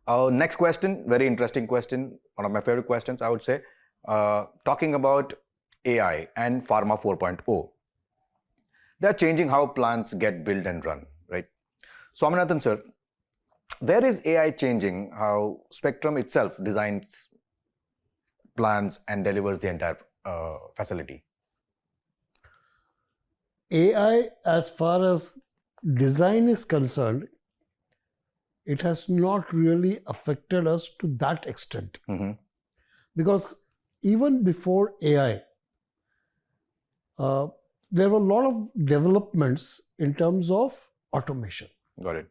Next question, very interesting question. One of my favorite questions, I would say. Talking about AI and Pharma 4.0. They're changing how plants get built and run, right? Swaminathan sir, where is AI changing how Spectrum itself designs, plans and delivers the entire facility? AI, as far as design is concerned, it has not really affected us to that extent. Because even before AI, there were a lot of developments in terms of automation. Got it.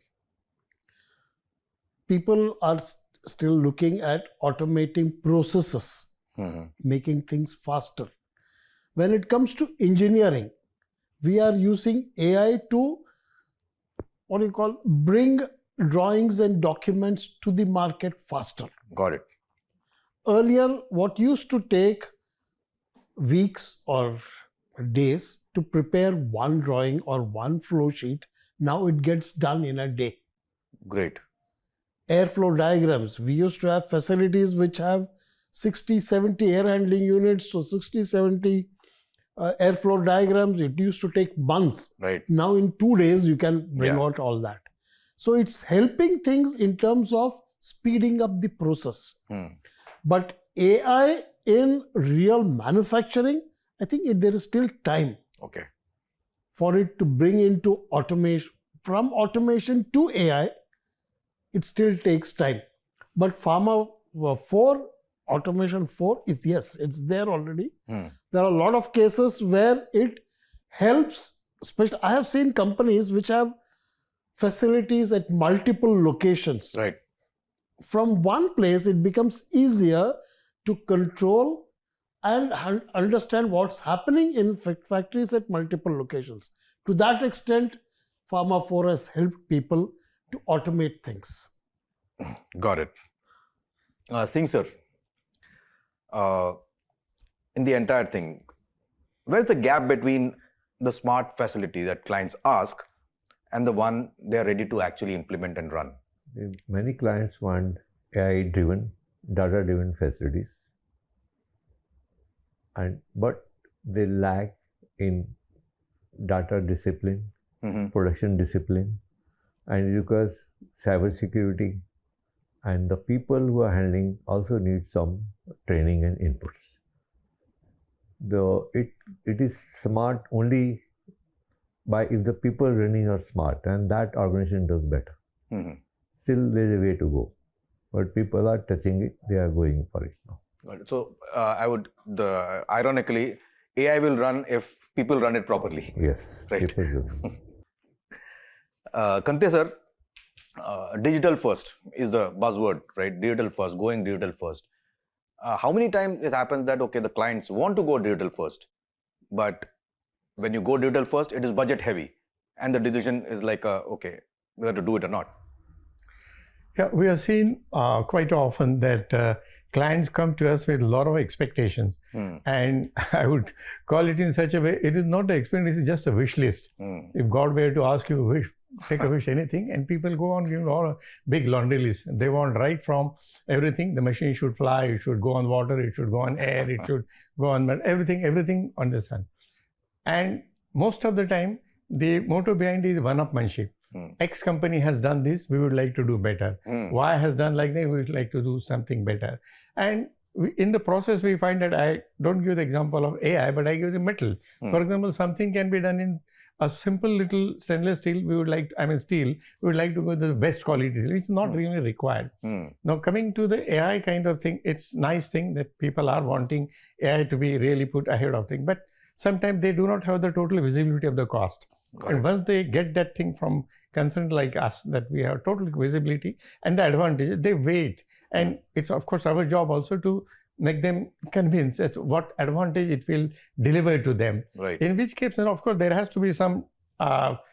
People are still looking at automating processes, making things faster. When it comes to engineering, we are using AI to, bring drawings and documents to the market faster. Got it. Earlier, what used to take weeks or days to prepare one drawing or one flow sheet, now it gets done in a day. Great. Airflow diagrams. We used to have facilities which have 60, 70 air handling units, so 60, 70 airflow diagrams. It used to take months. Right. Now in 2 days, you can bring out all that. So it's helping things in terms of speeding up the process. But AI in real manufacturing, I think there is still time for it to bring into automation. From automation to AI, it still takes time. But Pharma 4, Automation 4 is, yes, it's there already. There are a lot of cases where it helps. Especially, I have seen companies which have facilities at multiple locations. Right. From one place, it becomes easier to control and understand what's happening in factories at multiple locations. To that extent, Pharma 4 has helped people to automate things. Got it. Singh sir, in the entire thing, where's the gap between the smart facility that clients ask and the one they're ready to actually implement and run? Many clients want AI-driven, data-driven facilities, but they lack in data discipline, production discipline, and because cybersecurity and the people who are handling also need some training and inputs. Though it is smart only by if the people running are smart, and that organization does better. Still there is a way to go, but people are touching it, they are going for it now. Got it. So ironically, AI will run if people run it properly. Yes, right. People do. Kante sir, digital first is the buzzword, right? Digital first, going digital first. How many times it happens that, the clients want to go digital first, but when you go digital first, it is budget heavy and the decision is like, whether to do it or not? Yeah, we have seen quite often that clients come to us with a lot of expectations. And I would call it in such a way, it is not an expectation, it is just a wish list. If God were to ask you a wish, take a wish, anything, and people go on giving all a big laundry list. They want right from everything. The machine should fly, it should go on water, it should go on air, it should go on everything on the sun. And most of the time, the motto behind it is one-upmanship. X company has done this, we would like to do better. Y has done like that, we would like to do something better. And in the process, we find that I don't give the example of AI, but I give the metal. For example, something can be done in a simple little stainless steel, steel, we would like to go to the best quality steel. It's not really required. Now, coming to the AI kind of thing, it's nice thing that people are wanting AI to be really put ahead of things, but sometimes they do not have the total visibility of the cost. And once they get that thing from concerned like us, that we have total visibility and the advantages, they wait. And it's of course our job also to make them convinced as to what advantage it will deliver to them. Right. In which case, then of course, there has to be some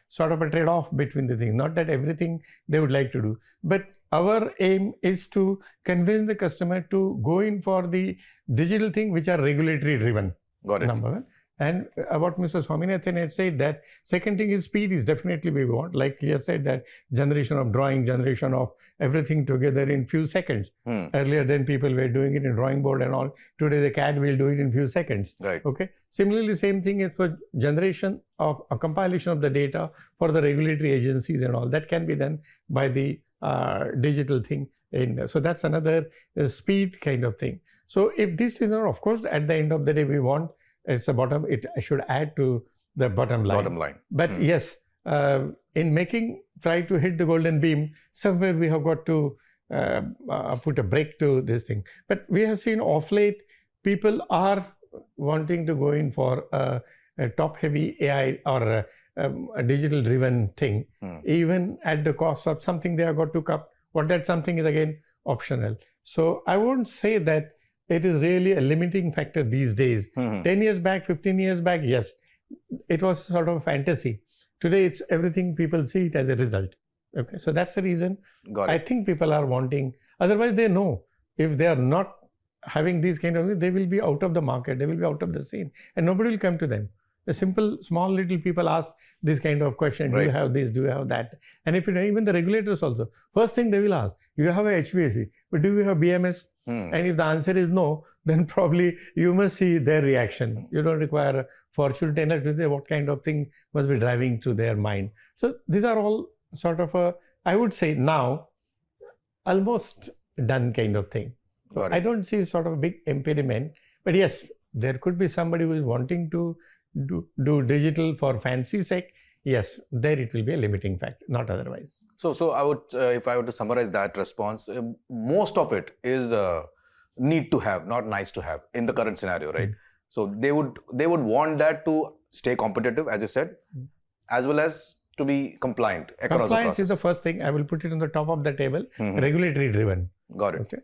sort of a trade-off between the things. Not that everything they would like to do. But our aim is to convince the customer to go in for the digital thing which are regulatory driven. Got it. Number one. And what Mr. Swaminathan had said, that second thing is speed is definitely we want. Like he has said, that generation of drawing, generation of everything together in few seconds. Earlier then people were doing it in drawing board and all. Today the CAD will do it in few seconds. Right. Okay. Similarly, same thing is for generation of a compilation of the data for the regulatory agencies and all. That can be done by the digital thing. So that's another speed kind of thing. So if this is not, of course, at the end of the day, we want it's a bottom. It should add to the bottom line. Bottom line. But yes, in try to hit the golden beam, somewhere we have got to put a break to this thing. But we have seen off late, people are wanting to go in for a top-heavy AI or a digital-driven thing, even at the cost of something they have got to cut. What that something is again optional. So I won't say that it is really a limiting factor these days. 10 years back, 15 years back, yes, it was sort of a fantasy. Today, it's everything people see it as a result. Okay, so that's the reason I think people are wanting. Otherwise, they know if they are not having these kind of things, they will be out of the market, they will be out of the scene, and nobody will come to them. The simple, small, little people ask this kind of question, do you have this, do you have that? And if even the regulators also, first thing they will ask, you have a HVAC, but do you have BMS? And if the answer is no, then probably you must see their reaction. You don't require a fortune teller to say what kind of thing must be driving through their mind. So these are all sort of I would say now, almost done kind of thing. So I don't see sort of a big impediment, but yes, there could be somebody who is wanting to do digital for fancy sake. Yes, there it will be a limiting factor, not otherwise. So I would, if I were to summarize that response, most of it is need to have, not nice to have in the current scenario, right? So they would want that to stay competitive, as you said, as well as to be compliant across the process. Compliance is the first thing. I will put it on the top of the table. Regulatory driven. Got it. Okay.